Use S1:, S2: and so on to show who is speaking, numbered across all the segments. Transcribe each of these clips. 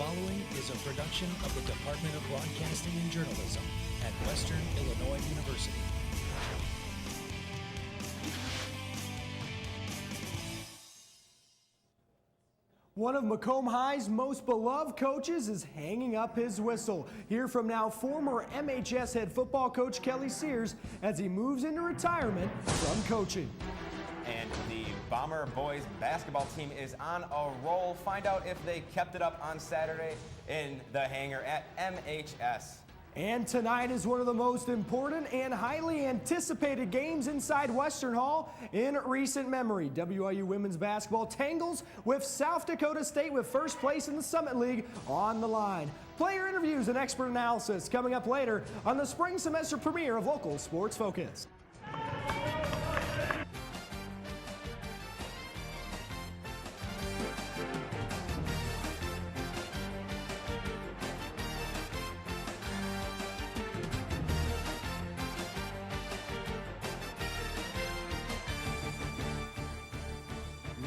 S1: following is a production of the Department of Broadcasting and Journalism at Western Illinois University.
S2: One of Macomb High's most beloved coaches is hanging up his whistle. Hear from now former MHS head football coach Kelly Sears as he moves into retirement from coaching.
S3: And the Bomber boys basketball team is on a roll. Find out if they kept it up on Saturday in the hangar at MHS.
S2: And tonight is one of the most important and highly anticipated games inside Western Hall in recent memory. WIU women's basketball tangles with South Dakota State with first place in the Summit League on the line. Player interviews and expert analysis coming up later on the spring semester premiere of Local Sports Focus.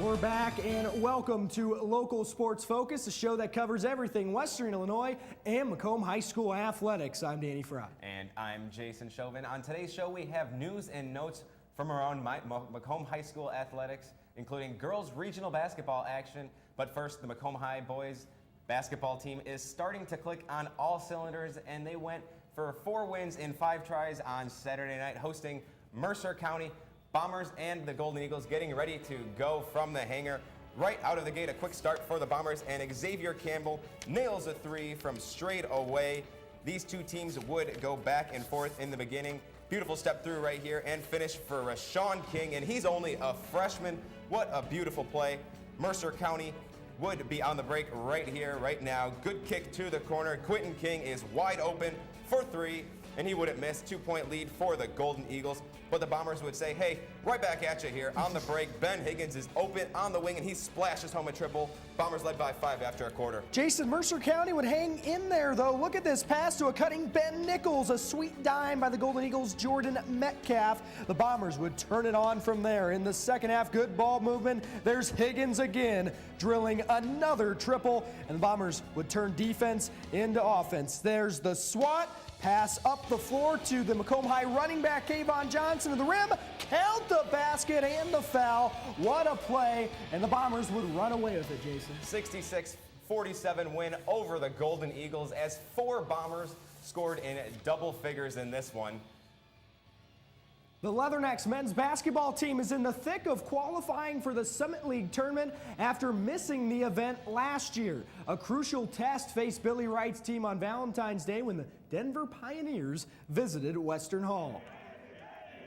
S2: We're back and welcome to Local Sports Focus, a show that covers everything Western Illinois and Macomb High School athletics. I'm Danny Fry.
S3: And I'm Jason Chauvin. On today's show, we have news and notes from around Macomb High School athletics, including girls regional basketball action. But first, the Macomb High boys basketball team is starting to click on all cylinders, and they went for 4 wins in 5 tries on Saturday night, hosting Mercer County. Bombers and the Golden Eagles getting ready to go from the hangar. Right out of the gate, a quick start for the Bombers, and Xavier Campbell nails a 3 from straight away. These two teams would go back and forth in the beginning. Beautiful step through right here and finish for Rashawn King, and he's only a freshman. What a beautiful play. Mercer County would be on the break right here, right now. Good kick to the corner. Quentin King is wide open for 3, and he wouldn't miss. 2-point lead for the Golden Eagles. But the Bombers would say, hey, right back at you here on the break. Ben Higgins is open on the wing, and he splashes home a triple. Bombers led by 5 after a quarter.
S2: Jason, Mercer County would hang in there, though. Look at this pass to a cutting Ben Nichols. A sweet dime by the Golden Eagles' Jordan Metcalf. The Bombers would turn it on from there. In the second half, good ball movement. There's Higgins again, drilling another triple, and the Bombers would turn defense into offense. There's the swat. Pass up the floor to the Macomb High running back, Kayvon Johnson, to the rim. Count the basket and the foul. What a play. And the Bombers would run away with it, Jason.
S3: 66-47 win over the Golden Eagles as 4 Bombers scored in double figures in this one.
S2: The Leathernecks men's basketball team is in the thick of qualifying for the Summit League tournament after missing the event last year. A crucial test faced Billy Wright's team on Valentine's Day when the Denver Pioneers visited Western Hall.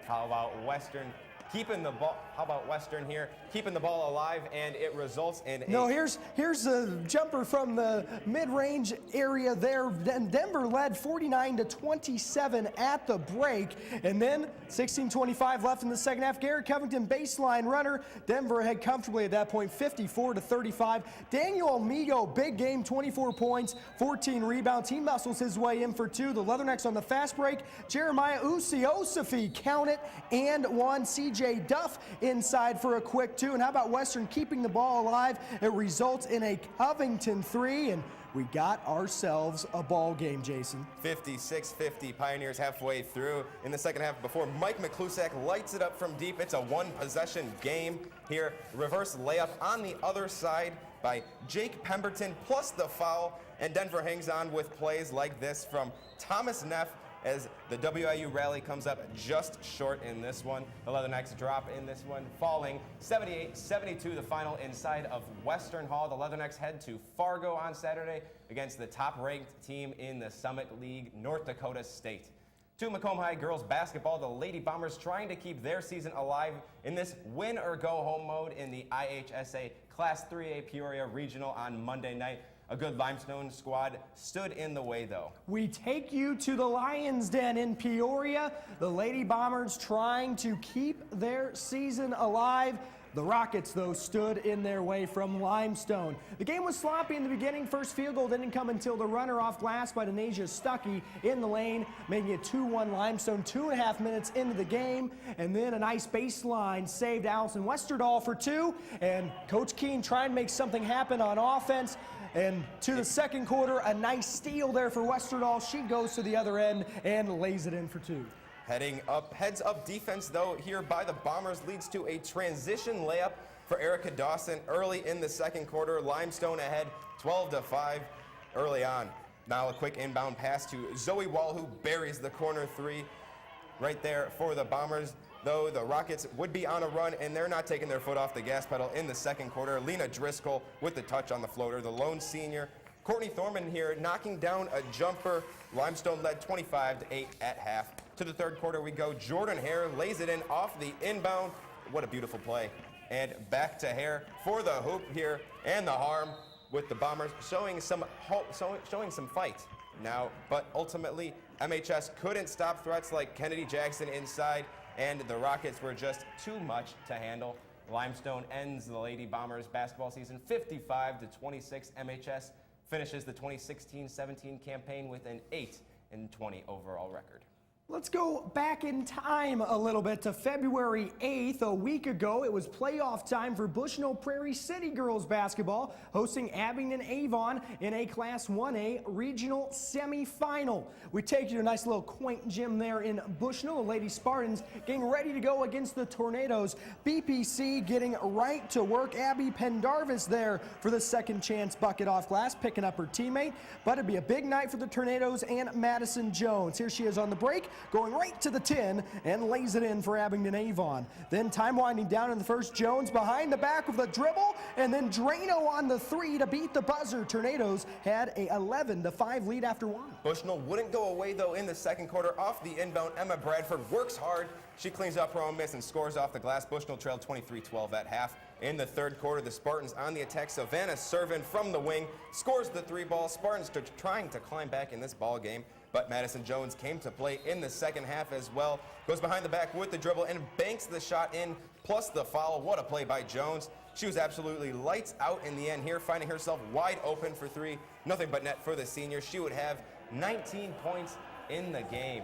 S3: How about Western keeping the ball? How about Western here keeping the ball alive, and it results in
S2: No, here's a jumper from the mid-range area there. Denver led 49-27 at the break, and then 16:25 left in the second half. Garrett Covington baseline runner. Denver ahead comfortably at that point, 54-35. Daniel Amigo, big game, 24 points, 14 rebounds. He muscles his way in for 2. The Leathernecks on the fast break. Jeremiah Usiosafi, count it, and 1. CJ Duff inside for a quick 2. And how about Western keeping the ball alive? It results in a Covington 3, and we got ourselves a ball game, Jason.
S3: 56-50, Pioneers halfway through in the second half before Mike McClusack lights it up from deep. It's a 1-possession game here. Reverse layup on the other side by Jake Pemberton plus the foul, and Denver hangs on with plays like this from Thomas Neff as the WIU rally comes up just short in this one. The Leathernecks drop in this one, falling 78-72 the final inside of Western Hall. The Leathernecks head to Fargo on Saturday against the top-ranked team in the Summit League, North Dakota State. To Macomb High girls basketball, the Lady Bombers trying to keep their season alive in this win-or-go-home mode in the IHSA Class 3A Peoria Regional on Monday night. A good Limestone squad stood in the way, though.
S2: We take you to the Lions Den in Peoria. The Lady Bombers trying to keep their season alive. The Rockets, though, stood in their way from Limestone. The game was sloppy in the beginning. First field goal didn't come until the runner off glass by Denasia Stuckey in the lane, making it 2-1 Limestone 2.5 minutes into the game. And then a nice baseline saved Allison Westerdahl for 2. And Coach Keene trying to make something happen on offense. And to the second quarter, a nice steal there for Westerdahl. She goes to the other end and lays it in for 2.
S3: Heads up defense though here by the Bombers leads to a transition layup for Erica Dawson early in the second quarter. Limestone ahead 12-5 early on. Now a quick inbound pass to Zoe Wall, who buries the corner 3 right there for the Bombers. Though the Rockets would be on a run, and they're not taking their foot off the gas pedal in the second quarter. Lena Driscoll with the touch on the floater, the lone senior. Courtney Thorman here knocking down a jumper. Limestone led 25-8 at half. To the third quarter we go. Jordan Hare lays it in off the inbound. What a beautiful play. And back to Hare for the hoop here, and the harm with the Bombers showing some fight now, but ultimately MHS couldn't stop threats like Kennedy Jackson inside, and the Rockets were just too much to handle. Limestone ends the Lady Bombers basketball season 55-26. MHS finishes the 2016-17 campaign with an 8-20 overall record.
S2: Let's go back in time a little bit to February 8th. A week ago, it was playoff time for Bushnell Prairie City girls basketball, hosting Abingdon Avon in a Class 1A regional semifinal. We take you to a nice little quaint gym there in Bushnell. The Lady Spartans getting ready to go against the Tornadoes. BPC getting right to work. Abby Pendarvis there for the second chance bucket off glass, picking up her teammate. But it'd be a big night for the Tornadoes and Madison Jones. Here she is on the break, going right to the tin and lays it in for Abingdon Avon. Then time winding down in the first, Jones behind the back with a dribble, and then Drano on the 3 to beat the buzzer. Tornadoes had a 11-5 lead after 1.
S3: Bushnell wouldn't go away though in the second quarter. Off the inbound, Emma Bradford works hard. She cleans up her own miss and scores off the glass. Bushnell trailed 23-12 at half. In the third quarter, the Spartans on the attack. Savannah Servin from the wing scores the 3 ball. Spartans trying to climb back in this ball game, but Madison Jones came to play in the second half as well. Goes behind the back with the dribble and banks the shot in, plus the foul. What a play by Jones. She was absolutely lights out in the end here, finding herself wide open for 3. Nothing but net for the senior. She would have 19 points in the game.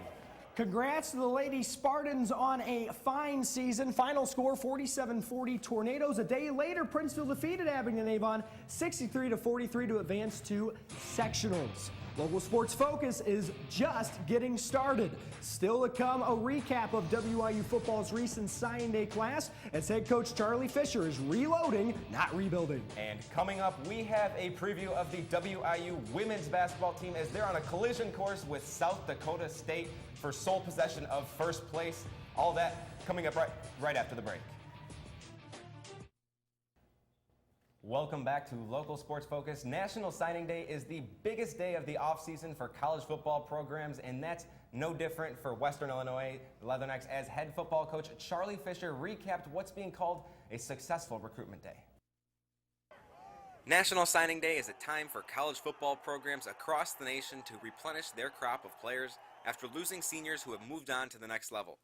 S2: Congrats to the Lady Spartans on a fine season. Final score 47-40 Tornadoes. A day later, Princeville defeated Abingdon Avon 63-43 to advance to sectionals. Local Sports Focus is just getting started. Still to come, a recap of WIU football's recent signing day class as head coach Charlie Fisher is reloading, not rebuilding.
S3: And coming up, we have a preview of the WIU women's basketball team as they're on a collision course with South Dakota State for sole possession of first place. All that coming up right after the break. Welcome back to Local Sports Focus. National Signing Day is the biggest day of the offseason for college football programs, and that's no different for Western Illinois Leathernecks as head football coach Charlie Fisher recapped what's being called a successful recruitment day. National Signing Day is a time for college football programs across the nation to replenish their crop of players after losing seniors who have moved on to the next level.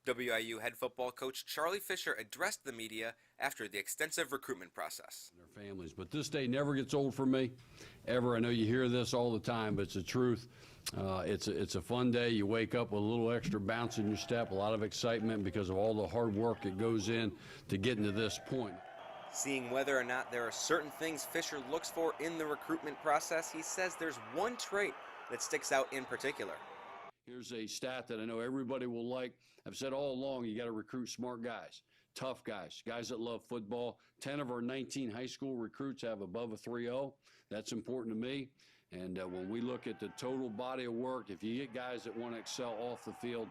S3: WIU head football coach Charlie Fisher addressed the media after the extensive recruitment process.
S4: Their families, but this day never gets old for me, ever. I know you hear this all the time, but it's the truth. It's a fun day. You wake up with a little extra bounce in your step, a lot of excitement because of all the hard work that goes in to getting to this point.
S3: Seeing whether or not there are certain things Fisher looks for in the recruitment process, he says there's one trait that sticks out in particular.
S4: Here's a stat that I know everybody will like. I've said all along, you got to recruit smart guys, tough guys, guys that love football. 10 of our 19 high school recruits have above a 3.0. That's important to me. And when we look at the total body of work, if you get guys that want to excel off the field,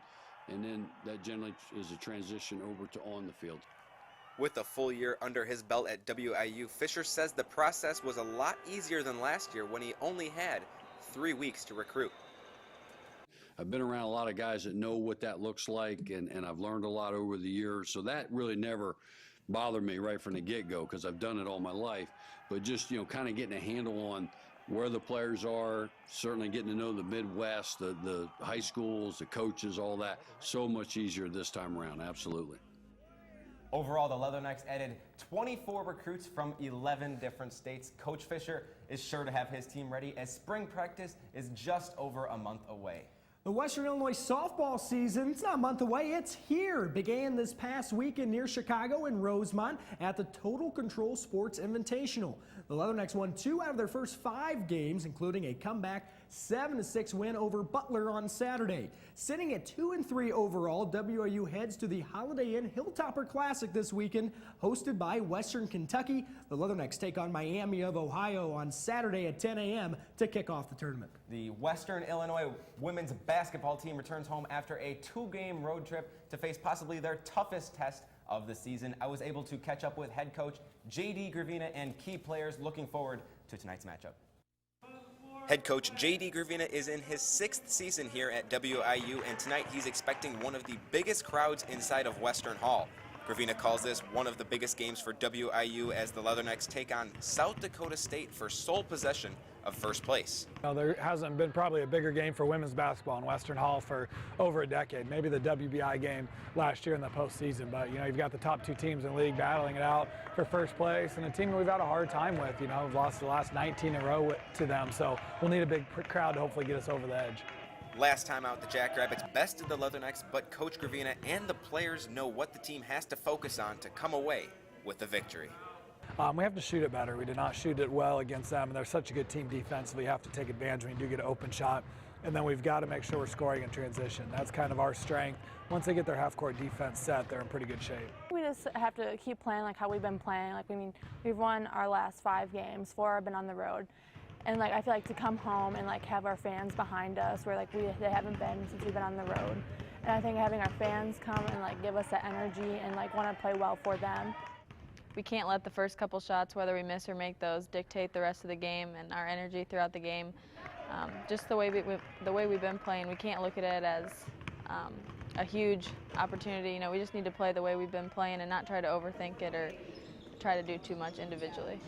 S4: and then that generally is a transition over to on the field.
S3: With a full year under his belt at WIU, Fisher says the process was a lot easier than last year when he only had 3 weeks to recruit.
S4: I've been around a lot of guys that know what that looks like, and I've learned a lot over the years, so that really never bothered me right from the get-go because I've done it all my life. But just, kind of getting a handle on where the players are, certainly getting to know the Midwest, the high schools, the coaches, all that, so much easier this time around, absolutely.
S3: Overall, the Leathernecks added 24 recruits from 11 different states. Coach Fisher is sure to have his team ready as spring practice is just over a month away.
S2: The Western Illinois softball season, it's not a month away, it's here. It began this past weekend near Chicago in Rosemont at the Total Control Sports Invitational. The Leathernecks won 2 out of their first 5 games, including a comeback 7-6 win over Butler on Saturday. Sitting at 2-3 overall, WIU heads to the Holiday Inn Hilltopper Classic this weekend, hosted by Western Kentucky. The Leathernecks take on Miami of Ohio on Saturday at 10 a.m. to kick off the tournament.
S3: The Western Illinois women's basketball team returns home after a 2-game road trip to face possibly their toughest test of the season. I was able to catch up with head coach J.D. Gravina and key players. Looking forward to tonight's matchup. Head coach J.D. Gravina is in his 6th season here at WIU, and tonight he's expecting one of the biggest crowds inside of Western Hall. Gravina calls this one of the biggest games for WIU as the Leathernecks take on South Dakota State for sole possession of first place.
S5: Well, there hasn't been probably a bigger game for women's basketball in Western Hall for over a decade. Maybe the WBI game last year in the postseason, but you've got the top 2 teams in the league battling it out for first place, and a team that we've had a hard time with. We've lost the last 19 in a row to them, so we'll need a big crowd to hopefully get us over the edge.
S3: Last time out, the Jackrabbits bested the Leathernecks, but Coach Gravina and the players know what the team has to focus on to come away with the victory.
S5: We have to shoot it better. We did not shoot it well against them, and they're such a good team defensively. You have to take advantage when you do get an open shot, and then we've got to make sure we're scoring in transition. That's kind of our strength. Once they get their half-court defense set, they're in pretty good shape.
S6: We just have to keep playing like how we've been playing. We've won our last 5 games, 4 have been on the road. And I feel like to come home and have our fans behind us where they haven't been since we've been on the road. And I think having our fans come and give us that energy and want to play well for them.
S7: We can't let the first couple shots, whether we miss or make those, dictate the rest of the game and our energy throughout the game. Just the way we've been playing, we can't look at it as a huge opportunity. We just need to play the way we've been playing and not try to overthink it or try to do too much individually.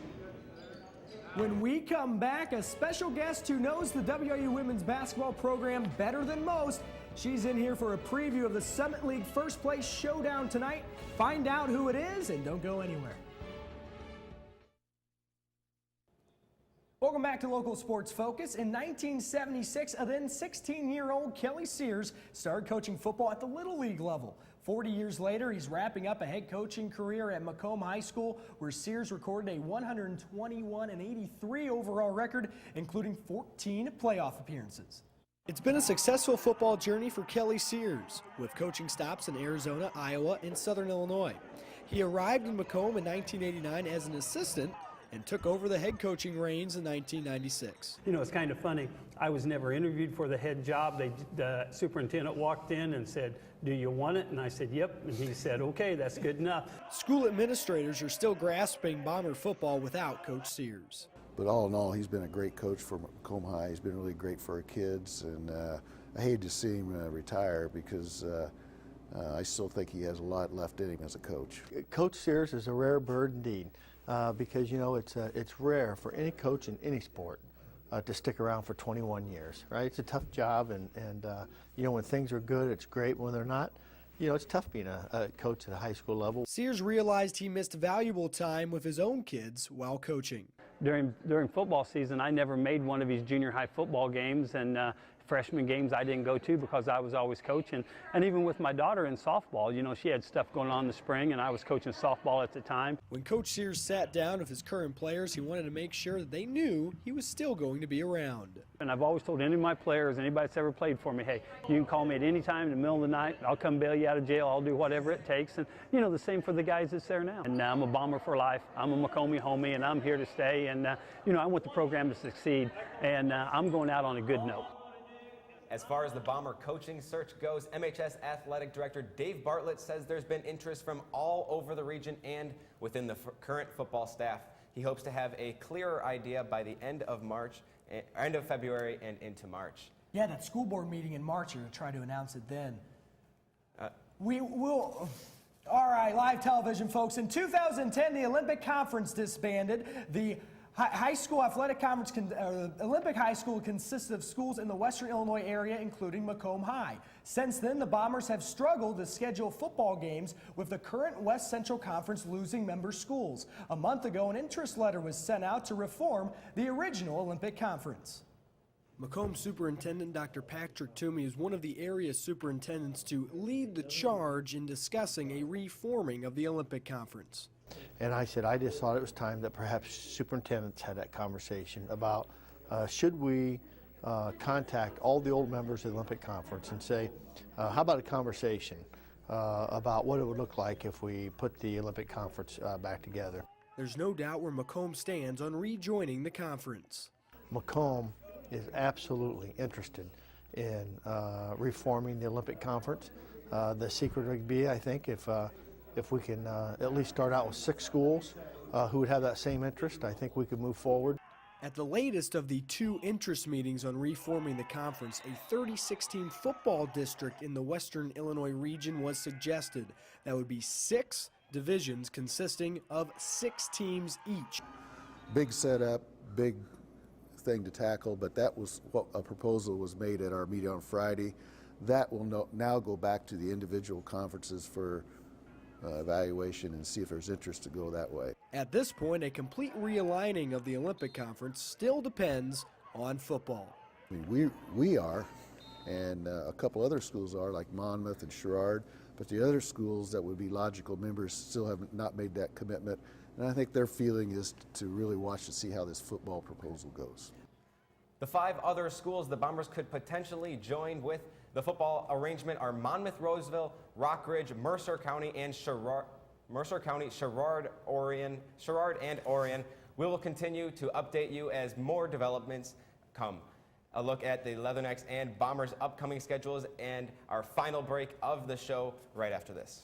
S2: When we come back, a special guest who knows the WIU women's basketball program better than most. She's in here for a preview of the Summit League first place showdown tonight. Find out who it is and don't go anywhere. Welcome back to Local Sports Focus. In 1976, a then 16-year-old Kelly Sears started coaching football at the Little League level. 40 years later, he's wrapping up a head coaching career at Macomb High School, where Sears recorded a 121-83 overall record, including 14 playoff appearances. It's been a successful football journey for Kelly Sears, with coaching stops in Arizona, Iowa, and Southern Illinois. He arrived in Macomb in 1989 as an assistant and took over the head coaching reins in 1996.
S8: It's kind of funny. I was never interviewed for the head job. The superintendent walked in and said, "Do you want it?" And I said, "Yep." And he said, "Okay, that's good enough." School administrators are still grasping Bomber football without Coach Sears.
S9: But all in all, he's been a great coach for Macomb High. He's been really great for our kids, and I hate to see him retire because I still think he has a lot left in him as a coach.
S10: Coach Sears is a rare bird indeed, because it's rare for any coach in any sport to stick around for 21 years, right? It's a tough job, and when things are good, it's great. When they're not, it's tough being a coach at a high school level.
S2: Sears realized he missed valuable time with his own kids while coaching.
S8: During football season, I never made one of his junior high football games, and freshman games I didn't go to because I was always coaching. And even with my daughter in softball, she had stuff going on in the spring, and I was coaching softball at the time.
S2: When Coach Sears sat down with his current players, he wanted to make sure that they knew he was still going to be around.
S8: And I've always told any of my players, anybody that's ever played for me, hey, you can call me at any time in the middle of the night. I'll come bail you out of jail. I'll do whatever it takes. And, the same for the guys that's there now. And I'm a Bomber for life. I'm a Macomb homie, and I'm here to stay. And, I want the program to succeed, and I'm going out on a good note.
S3: As far as the Bomber coaching search goes, MHS Athletic Director Dave Bartlett says there's been interest from all over the region and within the current football staff. He hopes to have a clearer idea by the end of February and into March.
S2: Yeah, that school board meeting in March, you're going to try to announce it then. We will. All right, live television, folks. In 2010, the Olympic Conference disbanded. The High School Athletic Conference, Olympic High School consisted of schools in the Western Illinois area, including Macomb High. Since then, the Bombers have struggled to schedule football games, with the current West Central Conference losing member schools. A month ago, an interest letter was sent out to reform the original Olympic Conference. Macomb Superintendent Dr. Patrick Toomey is one of the area superintendents to lead the charge in discussing a reforming of the Olympic Conference.
S10: And I said, I just thought it was time that perhaps superintendents had that conversation about should we contact all the old members of the Olympic Conference and say, how about a conversation about what it would look like if we put the Olympic Conference back together.
S2: There's no doubt where Macomb stands on rejoining the conference.
S10: Macomb is absolutely interested in reforming the Olympic Conference. The secret would be, I think, if we can at least start out with 6 schools who would have that same interest, I think we could move forward.
S2: At the latest of the 2 interest meetings on reforming the conference, a 36-team football district in the Western Illinois region was suggested. That would be 6 divisions consisting of 6 teams each.
S9: Big setup, big thing to tackle, but that was what a proposal was made at our meeting on Friday. That will now go back to the individual conferences for evaluation and see if there's interest to go that way.
S2: At this point, a complete realigning of the Olympic Conference still depends on football.
S9: I mean, we are, and a couple other schools are, like Monmouth and Sherrard, but the other schools that would be logical members still have not made that commitment. And I think their feeling is to really watch to see how this football proposal goes.
S3: The 5 other schools the Bombers could potentially join with the football arrangement are Monmouth, Roseville, Rockridge, Mercer County, and Sherrard, and Orion. We will continue to update you as more developments come. A look at the Leathernecks and Bombers' upcoming schedules and our final break of the show right after this.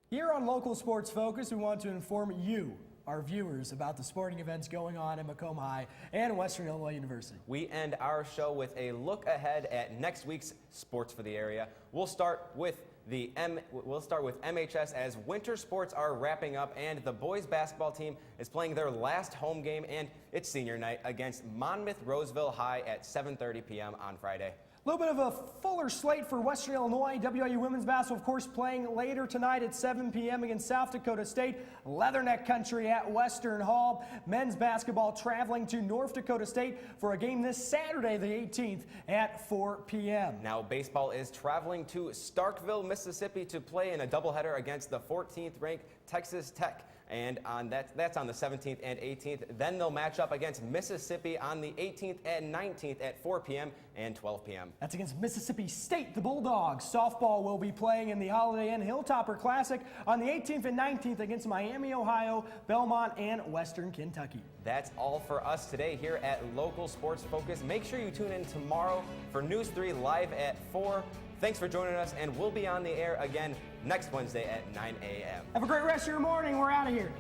S2: Here on Local Sports Focus, we want to inform you, our viewers, about the sporting events going on at Macomb High and Western Illinois University.
S3: We end our show with a look ahead at next week's sports for the area. We'll start with MHS as winter sports are wrapping up and the boys basketball team is playing their last home game and it's senior night against Monmouth Roseville High at 7:30 p.m. on Friday.
S2: A little bit of a fuller slate for Western Illinois. WIU women's basketball, of course, playing later tonight at 7 p.m. against South Dakota State. Leatherneck country at Western Hall. Men's basketball traveling to North Dakota State for a game this Saturday, the 18th, at 4 p.m.
S3: Now baseball is traveling to Starkville, Mississippi to play in a doubleheader against the 14th-ranked Texas Tech. And that's on the 17th and 18th. Then they'll match up against Mississippi on the 18th and 19th at 4 p.m. and 12 p.m.
S2: That's against Mississippi State, the Bulldogs. Softball will be playing in the Holiday Inn Hilltopper Classic on the 18th and 19th against Miami, Ohio, Belmont, and Western Kentucky.
S3: That's all for us today here at Local Sports Focus. Make sure you tune in tomorrow for News 3 live at 4. Thanks for joining us, and we'll be on the air again next Wednesday at 9 a.m.
S2: Have a great rest of your morning. We're out of here.